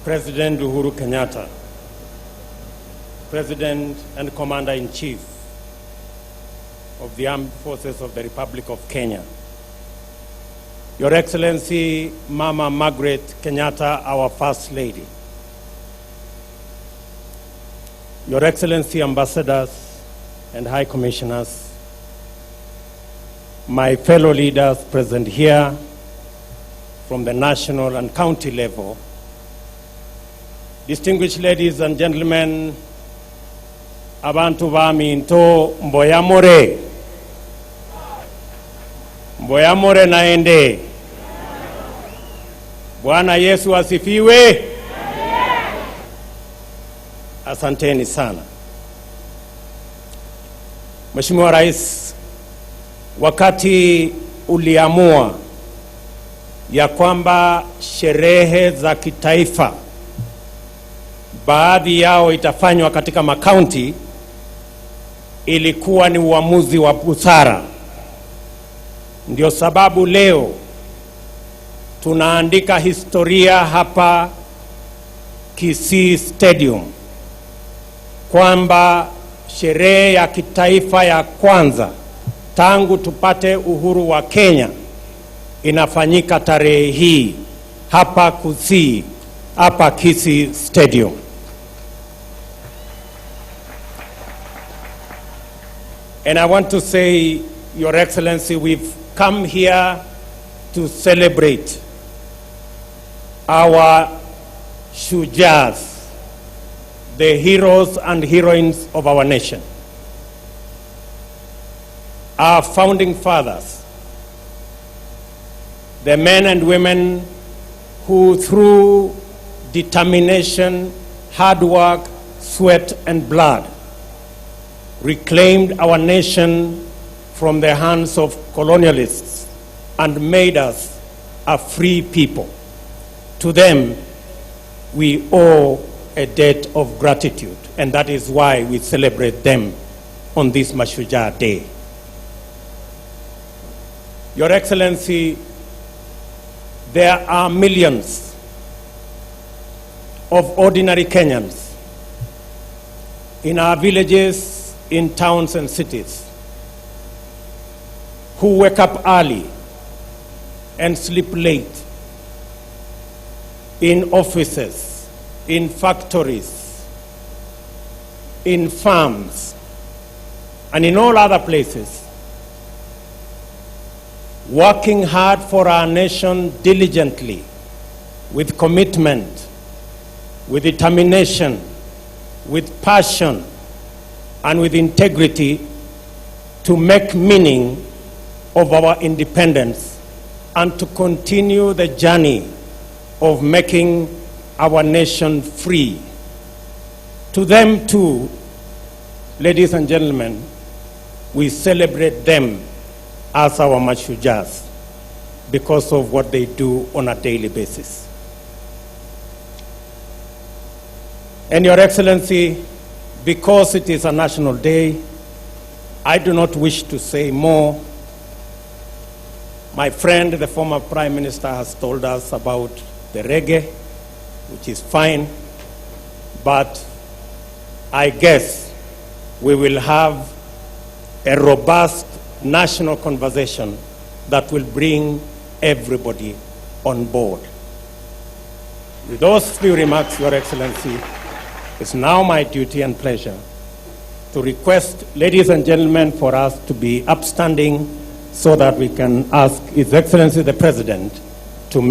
President Uhuru Kenyatta, President and Commander-in-Chief of the Armed Forces of the Republic of Kenya, Your Excellency Mama Margaret Kenyatta, our First Lady, Your Excellency Ambassadors and High Commissioners, my fellow leaders present here from the national and county level, distinguished ladies and gentlemen, abantu bami into mboyamore naende. Bwana Yesu asifiwe. Asanteni sana. Mheshimiwa Rais, wakati uliamua ya kwamba sherehe za kitaifa baadhi yao itafanywa katika makaunti, ilikuwa ni uamuzi wa busara. Ndio sababu leo tunaandika historia hapa Kisii Stadium kwamba sherehe ya kitaifa ya kwanza tangu tupate uhuru wa Kenya inafanyika tarehe hii hapa Kisii, hapa Kisii Stadium. And I want to say, Your Excellency, we've come here to celebrate our Mashujaas, the heroes and heroines of our nation, our founding fathers, the men and women who through determination, hard work, sweat and blood reclaimed our nation from the hands of colonialists and made us a free people. To them, we owe a debt of gratitude, and that is why we celebrate them on this Mashujaa Day. Your Excellency, there are millions of ordinary Kenyans in our villages, in towns and cities, who wake up early and sleep late in offices, in factories, in farms, and in all other places, working hard for our nation diligently, with commitment, with determination, with passion, and with integrity to make meaning of our independence and to continue the journey of making our nation free. To them too, ladies and gentlemen, we celebrate them as our Mashujaas because of what they do on a daily basis. And Your Excellency, because it is a national day, I do not wish to say more. My friend, the former Prime Minister, has told us about the reggae, which is fine, but I guess we will have a robust national conversation that will bring everybody on board. With those few remarks, Your Excellency, it's now my duty and pleasure to request, ladies and gentlemen, for us to be upstanding so that we can ask His Excellency the President